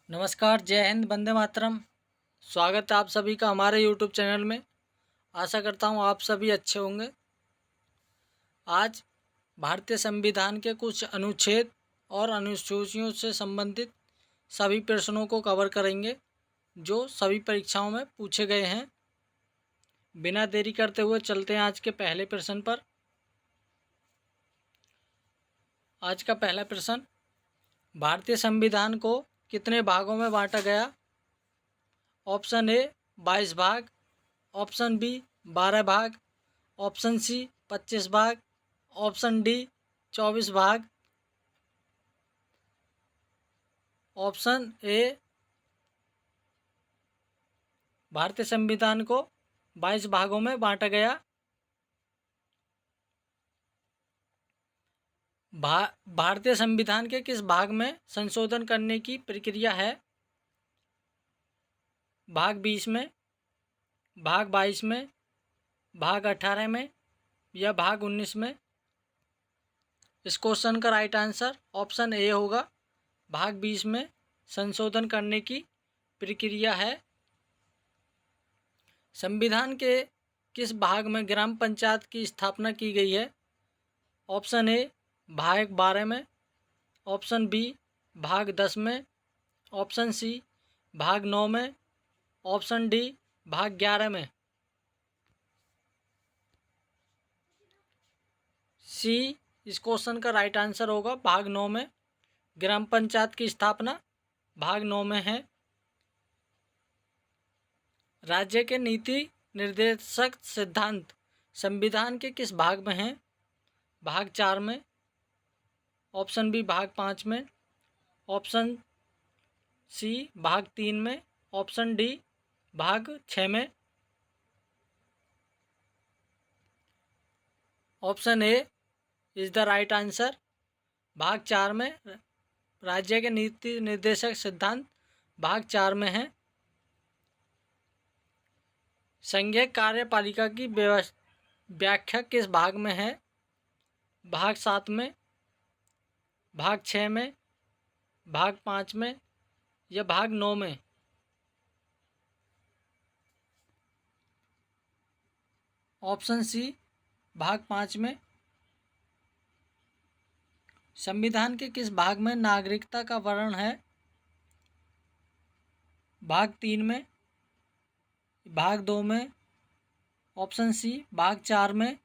नमस्कार, जय हिंद, वंदे मातरम। स्वागत है आप सभी का हमारे यूट्यूब चैनल में। आशा करता हूँ आप सभी अच्छे होंगे। आज भारतीय संविधान के कुछ अनुच्छेद और अनुसूचियों से संबंधित सभी प्रश्नों को कवर करेंगे जो सभी परीक्षाओं में पूछे गए हैं। बिना देरी करते हुए चलते हैं आज के पहले प्रश्न पर। आज का पहला प्रश्न, भारतीय संविधान को कितने भागों में बांटा गया? ऑप्शन ए 22 भाग, ऑप्शन बी 12 भाग, ऑप्शन सी 25 भाग, ऑप्शन डी 24 भाग। ऑप्शन ए, भारतीय संविधान को 22 भागों में बांटा गया। भारतीय संविधान के किस भाग में संशोधन करने की प्रक्रिया है? भाग 20 में, भाग 22 में, भाग 18 में या भाग 19 में? इस क्वेश्चन का राइट आंसर ऑप्शन ए होगा, भाग 20 में संशोधन करने की प्रक्रिया है। संविधान के किस भाग में ग्राम पंचायत की स्थापना की गई है? ऑप्शन ए भाग 12 में, ऑप्शन बी भाग 10 में, ऑप्शन सी भाग 9 में, ऑप्शन डी भाग 11 में। सी इस क्वेश्चन का राइट आंसर होगा, भाग 9 में। ग्राम पंचायत की स्थापना भाग 9 में है। राज्य के नीति निर्देशक सिद्धांत संविधान के किस भाग में हैं? भाग 4 में, ऑप्शन बी भाग 5 में, ऑप्शन सी भाग 3 में, ऑप्शन डी भाग 6 में। Option A is the right answer, भाग 4 में। राज्य के नीति निर्देशक सिद्धांत भाग 4 में है। संघीय कार्यपालिका की व्याख्या किस भाग में है? भाग 7 में, भाग 6 में, भाग 5 में या भाग 9 में? ऑप्शन सी भाग 5 में। संविधान के किस भाग में नागरिकता का वर्णन है? भाग 3 में, भाग 2 में, ऑप्शन सी भाग 4 में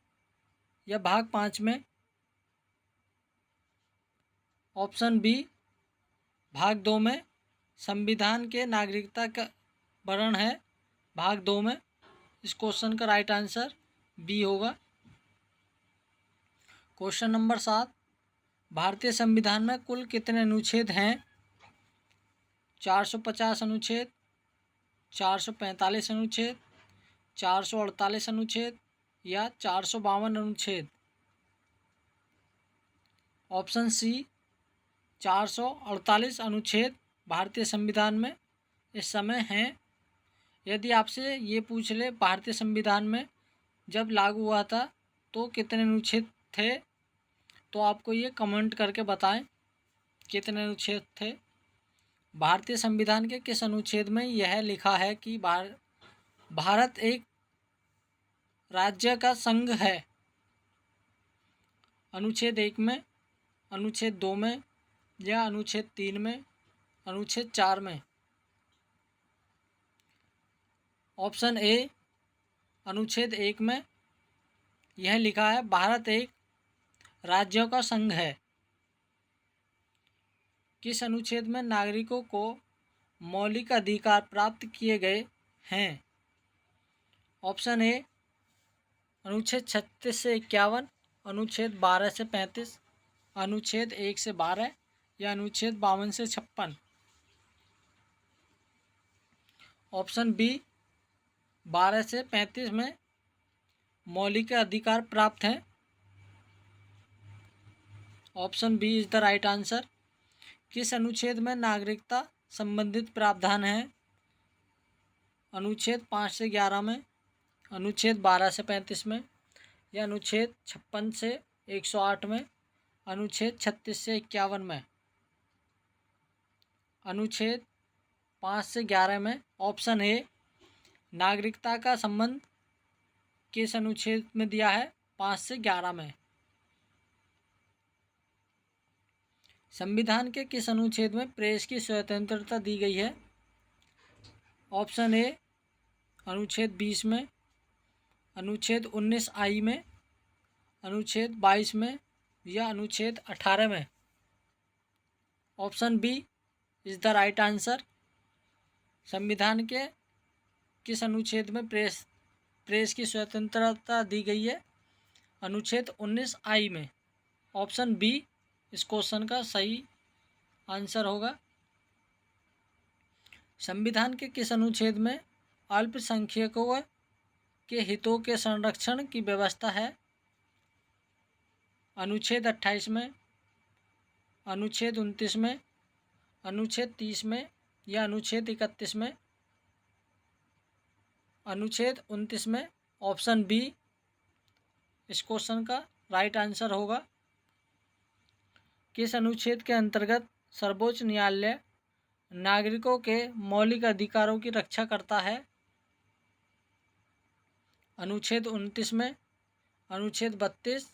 या भाग 5 में? ऑप्शन बी भाग 2 में संविधान के नागरिकता का वर्णन है, भाग 2 में। इस क्वेश्चन का राइट आंसर बी होगा। क्वेश्चन नंबर 7, भारतीय संविधान में कुल कितने अनुच्छेद हैं? 450 अनुच्छेद, 445 अनुच्छेद, 448 अनुच्छेद या 452 अनुच्छेद? ऑप्शन सी 448 अनुच्छेद भारतीय संविधान में इस समय हैं। यदि आपसे ये पूछ ले भारतीय संविधान में जब लागू हुआ था तो कितने अनुच्छेद थे, तो आपको ये कमेंट करके बताएं कितने अनुच्छेद थे। भारतीय संविधान के किस अनुच्छेद में यह लिखा है कि भारत एक राज्य का संघ है? अनुच्छेद 1 में, अनुच्छेद 2 में या अनुच्छेद 3 में, अनुच्छेद 4 में? ऑप्शन ए अनुच्छेद 1 में यह लिखा है, भारत एक राज्यों का संघ है। किस अनुच्छेद में नागरिकों को मौलिक अधिकार प्राप्त किए गए हैं? ऑप्शन ए अनुच्छेद 36 से 51, अनुच्छेद 12 से 35, अनुच्छेद 1 से 12 या अनुच्छेद 52 से 56? ऑप्शन बी 12 से 35 में मौलिक अधिकार प्राप्त हैं। Option B is the right answer. किस अनुच्छेद में नागरिकता संबंधित प्रावधान है? अनुच्छेद 5 से 11 में, अनुच्छेद 12 से 35 में या अनुच्छेद 56 से 108 में, अनुच्छेद 36 से 51 में? अनुच्छेद 5 से 11 में। ऑप्शन ए नागरिकता का संबंध किस अनुच्छेद में दिया है? 5 से 11 में। संविधान के किस अनुच्छेद में प्रेस की स्वतंत्रता दी गई है? ऑप्शन ए अनुच्छेद 20 में, अनुच्छेद 19I में, अनुच्छेद 22 में या अनुच्छेद 18 में। Option B is the right answer. संविधान के किस अनुच्छेद में प्रेस की स्वतंत्रता दी गई है? अनुच्छेद 19I में। ऑप्शन बी इस क्वेश्चन का सही आंसर होगा। संविधान के किस अनुच्छेद में अल्पसंख्यकों के हितों के संरक्षण की व्यवस्था है? अनुच्छेद 28 में, अनुच्छेद 29 में, अनुच्छेद 30 में या अनुच्छेद 31 में। अनुच्छेद 29 में। ऑप्शन बी इस क्वेश्चन का राइट आंसर होगा। किस अनुच्छेद के अंतर्गत सर्वोच्च न्यायालय नागरिकों के मौलिक अधिकारों की रक्षा करता है? अनुच्छेद 29 में, अनुच्छेद 32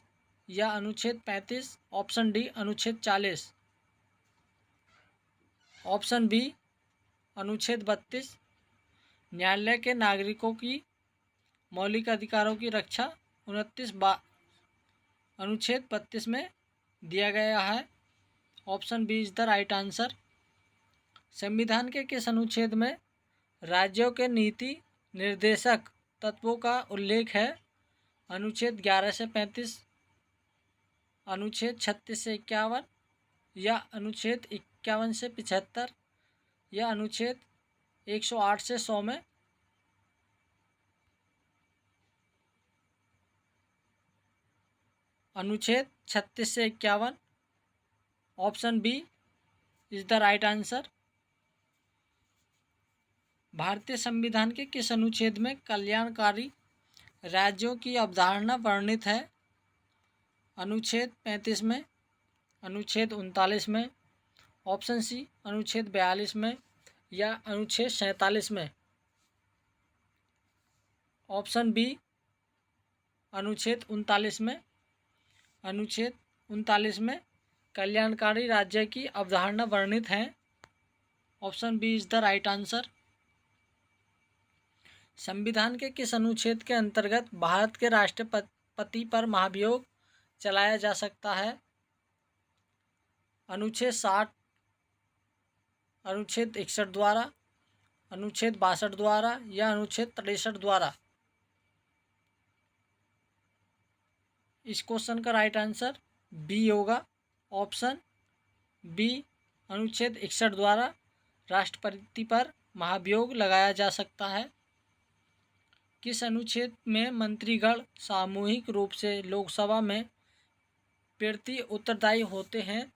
या अनुच्छेद 35। ऑप्शन डी अनुच्छेद 40। ऑप्शन बी अनुच्छेद 32 न्यायालय के नागरिकों की मौलिक अधिकारों की रक्षा अनुच्छेद 32 में दिया गया है। Option B is the right answer. संविधान के किस अनुच्छेद में राज्यों के नीति निर्देशक तत्वों का उल्लेख है? अनुच्छेद 11 से 35, अनुच्छेद 36 से 51 या अनुच्छेद 51 से 75 या अनुच्छेद 108 से 100 में। अनुच्छेद 36 से 51। Option B is the right answer. भारतीय संविधान के किस अनुच्छेद में कल्याणकारी राज्यों की अवधारणा वर्णित है? अनुच्छेद 35 में, अनुच्छेद 39 में। ऑप्शन सी अनुच्छेद 42 में या अनुच्छेद 47 में। ऑप्शन बी अनुच्छेद 39 में। अनुच्छेद 39 में कल्याणकारी राज्य की अवधारणा वर्णित है। Option B is the right answer. संविधान के किस अनुच्छेद के अंतर्गत भारत के राष्ट्रपति पर महाभियोग चलाया जा सकता है? अनुच्छेद 60, अनुच्छेद 61 द्वारा, अनुच्छेद 62 द्वारा या अनुच्छेद 63 द्वारा। इस क्वेश्चन का राइट आंसर बी होगा। ऑप्शन बी अनुच्छेद 61 द्वारा राष्ट्रपति पर महाभियोग लगाया जा सकता है। किस अनुच्छेद में मंत्रीगण सामूहिक रूप से लोकसभा में प्रति उत्तरदायी होते हैं?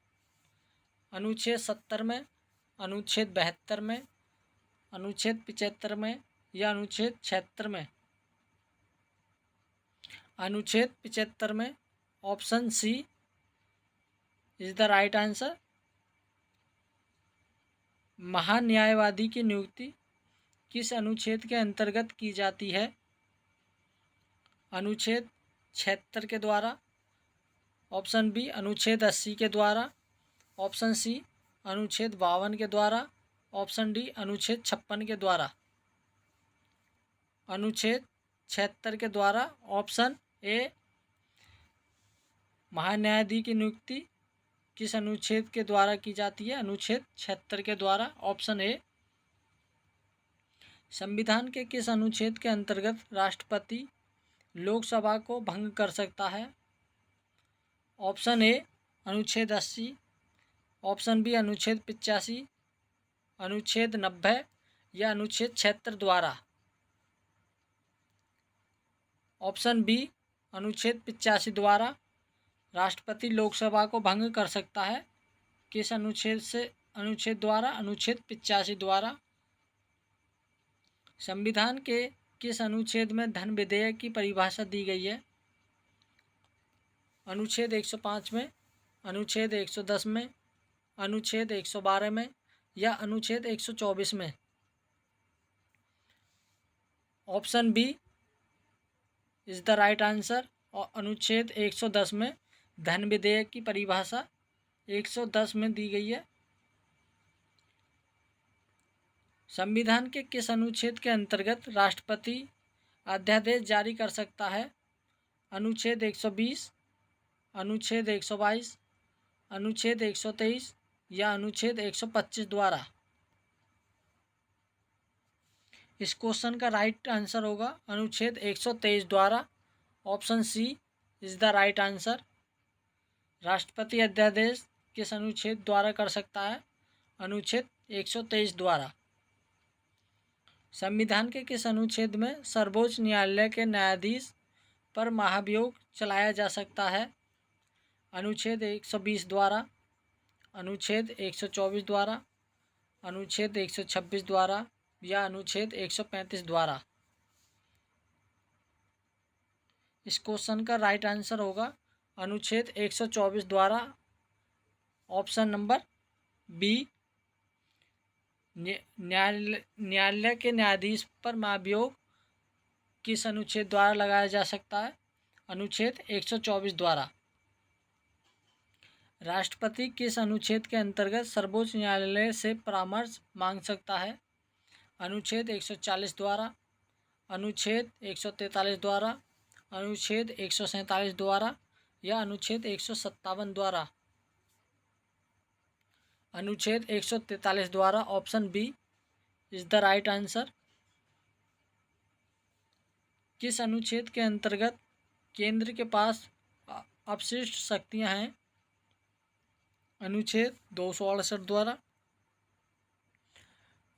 अनुच्छेद 70 में, अनुच्छेद 72 में, अनुच्छेद 75 में या अनुच्छेद 76 में। अनुच्छेद 75 में। Option C is the right answer. महान्यायवादी की नियुक्ति किस अनुच्छेद के अंतर्गत की जाती है? अनुच्छेद 76 के द्वारा। ऑप्शन बी अनुच्छेद 80 के द्वारा। ऑप्शन सी अनुच्छेद 52 के द्वारा। ऑप्शन डी अनुच्छेद 56 के द्वारा। अनुच्छेद 76 के द्वारा। ऑप्शन ए महान्यायाधीश की नियुक्ति किस अनुच्छेद के द्वारा की जाती है? अनुच्छेद 76 के द्वारा। Option A. संविधान के किस अनुच्छेद के अंतर्गत राष्ट्रपति लोकसभा को भंग कर सकता है? ऑप्शन ए अनुच्छेद 80, ऑप्शन बी अनुच्छेद 85, अनुच्छेद 90 या अनुच्छेद 76 द्वारा। ऑप्शन बी अनुच्छेद 85 द्वारा राष्ट्रपति लोकसभा को भंग कर सकता है। किस अनुच्छेद द्वारा? अनुच्छेद 85 द्वारा। संविधान के किस अनुच्छेद में धन विधेयक की परिभाषा दी गई है? अनुच्छेद 105 में, अनुच्छेद 110 में, अनुच्छेद 112 में या अनुच्छेद 124 में। Option B is the right answer. और अनुच्छेद 110 में धन विधेयक की परिभाषा 110 में दी गई है। संविधान के किस अनुच्छेद के अंतर्गत राष्ट्रपति अध्यादेश जारी कर सकता है? अनुच्छेद 120, अनुच्छेद 122, अनुच्छेद 123 या अनुच्छेद 125 द्वारा? इस क्वेश्चन का राइट आंसर होगा अनुच्छेद 123 द्वारा। Option C is the right answer. राष्ट्रपति अध्यादेश किस अनुच्छेद द्वारा कर सकता है? अनुच्छेद 123 द्वारा। संविधान के किस अनुच्छेद में सर्वोच्च न्यायालय के न्यायाधीश पर महाभियोग चलाया जा सकता है? अनुच्छेद 120 द्वारा, अनुच्छेद 124 द्वारा, अनुच्छेद 126 द्वारा या अनुच्छेद 135 द्वारा? इस क्वेश्चन का राइट आंसर होगा अनुच्छेद 124 द्वारा। ऑप्शन नंबर बी, न्यायालय के न्यायाधीश पर महाभियोग किस अनुच्छेद द्वारा लगाया जा सकता है? अनुच्छेद 124 द्वारा। राष्ट्रपति किस अनुच्छेद के अंतर्गत सर्वोच्च न्यायालय से परामर्श मांग सकता है? अनुच्छेद 140 द्वारा, अनुच्छेद 143 द्वारा, अनुच्छेद 147 द्वारा या अनुच्छेद 157 द्वारा? अनुच्छेद 143 द्वारा। Option B is the right answer. किस अनुच्छेद के अंतर्गत केंद्र के पास अपशिष्ट शक्तियां हैं? अनुच्छेद 268 द्वारा,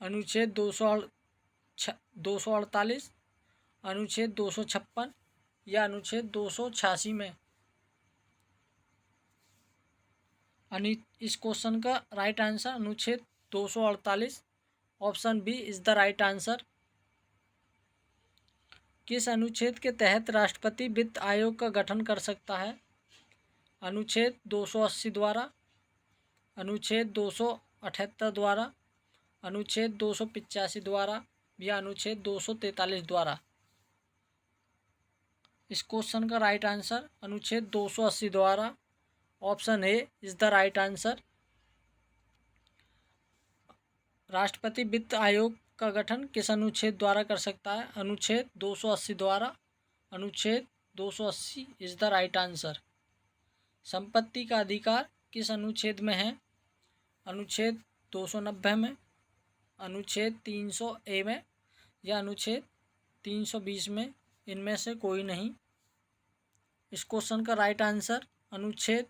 अनुच्छेद 248, अनुच्छेद 256 या अनुच्छेद 286 में? इस क्वेश्चन का राइट आंसर अनुच्छेद 248। Option B is the right answer. किस अनुच्छेद के तहत राष्ट्रपति वित्त आयोग का गठन कर सकता है? अनुच्छेद 280 द्वारा, अनुच्छेद 278 द्वारा, अनुच्छेद 285 द्वारा या अनुच्छेद 243 द्वारा? इस क्वेश्चन का राइट आंसर अनुच्छेद 280 द्वारा। Option A is the right answer. राष्ट्रपति वित्त आयोग का गठन किस अनुच्छेद द्वारा कर सकता है? अनुच्छेद 280 द्वारा। अनुच्छेद 280 इज़ द राइट आंसर। संपत्ति का अधिकार किस अनुच्छेद में है? अनुच्छेद 290 में, अनुच्छेद 300 ए में या अनुच्छेद 320 में? इनमें से कोई नहीं। इस क्वेश्चन का राइट आंसर अनुच्छेद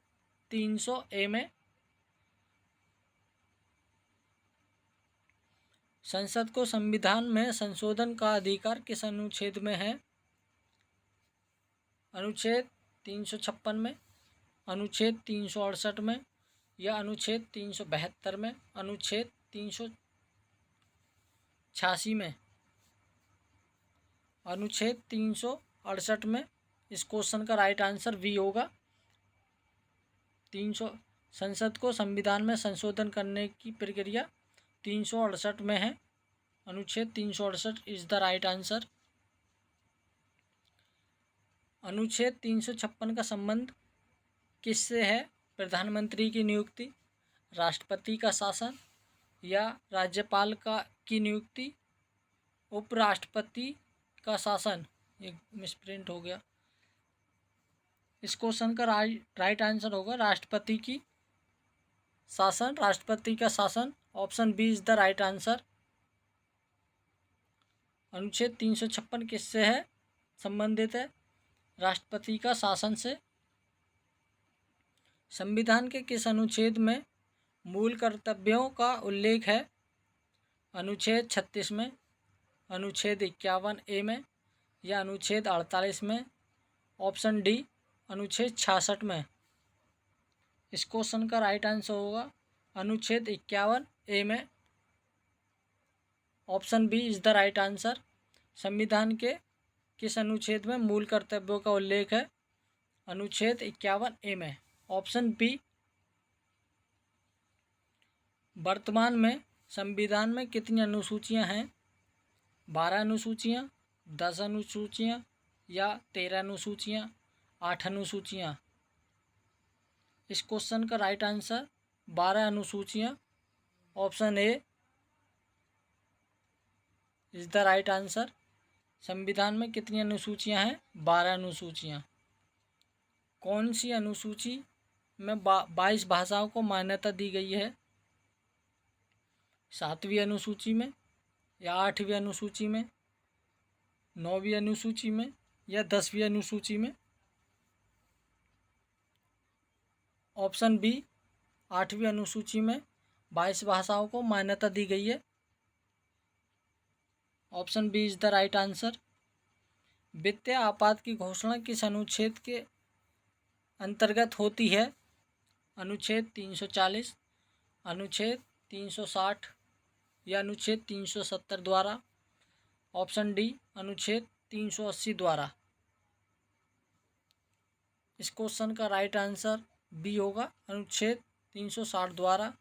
300 ए में। संसद को संविधान में संशोधन का अधिकार किस अनुच्छेद में है? अनुच्छेद 356 में, अनुच्छेद 368 में या अनुच्छेद 372 में? अनुच्छेद 386 में, अनुच्छेद 368 में। इस क्वेश्चन का राइट आंसर वी होगा। 300 संसद को संविधान में संशोधन करने की प्रक्रिया 368 में है। अनुच्छेद 368 इज़ द राइट आंसर। अनुच्छेद 356 का संबंध किससे है? प्रधानमंत्री की नियुक्ति, राष्ट्रपति का शासन या राज्यपाल की नियुक्ति, उपराष्ट्रपति का शासन? एक मिसप्रिंट हो गया। इस क्वेश्चन का राइट आंसर होगा राष्ट्रपति की शासन, राष्ट्रपति का शासन। Option B is the right answer. अनुच्छेद 356 किससे है संबंधित है? राष्ट्रपति का शासन से। संविधान के किस अनुच्छेद में मूल कर्तव्यों का उल्लेख है? अनुच्छेद 36 में, अनुच्छेद 51 ए में या अनुच्छेद 48 में? ऑप्शन डी अनुच्छेद 66 में। इस क्वेश्चन का राइट आंसर होगा अनुच्छेद 51 ए में। Option B is the right answer. संविधान के किस अनुच्छेद में मूल कर्तव्यों का उल्लेख है? अनुच्छेद 51 ए में। Option B. वर्तमान में संविधान में कितनी अनुसूचियां हैं? 12 अनुसूचियां। 10 अनुसूचियाँ या 13 अनुसूचियाँ, 8 अनुसूचियाँ? इस क्वेश्चन का राइट आंसर 12 अनुसूचियाँ। Option A is the right answer. संविधान में कितनी अनुसूचियाँ हैं? 12 अनुसूचियाँ। कौन सी अनुसूची में 22 भाषाओं को मान्यता दी गई है? 7वीं अनुसूची में या 8वीं अनुसूची में, 9वीं अनुसूची में या 10वीं अनुसूची में? ऑप्शन बी 8वीं अनुसूची में 22 भाषाओं को मान्यता दी गई है। Option B is the right answer. वित्तीय आपात की घोषणा किस अनुच्छेद के अंतर्गत होती है? अनुच्छेद 340, अनुच्छेद 360 या अनुच्छेद 370 द्वारा? ऑप्शन डी अनुच्छेद 380 द्वारा। इस क्वेश्चन का राइट आंसर बी होगा, अनुच्छेद 360 द्वारा।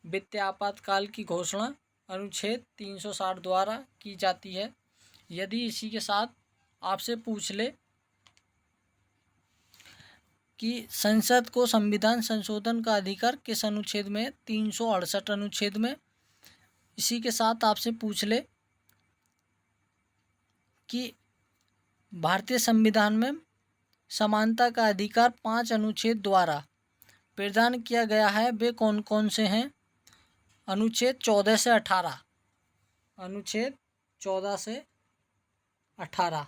वित्तीय आपातकाल की घोषणा अनुच्छेद 360 द्वारा की जाती है। यदि इसी के साथ आपसे पूछ ले कि संसद को संविधान संशोधन का अधिकार किस अनुच्छेद में? 368 अनुच्छेद में। इसी के साथ आपसे पूछ ले कि भारतीय संविधान में समानता का अधिकार 5 अनुच्छेद द्वारा प्रदान किया गया है, वे कौन कौन से हैं? अनुच्छेद 14 से 18, अनुच्छेद 14 से 18।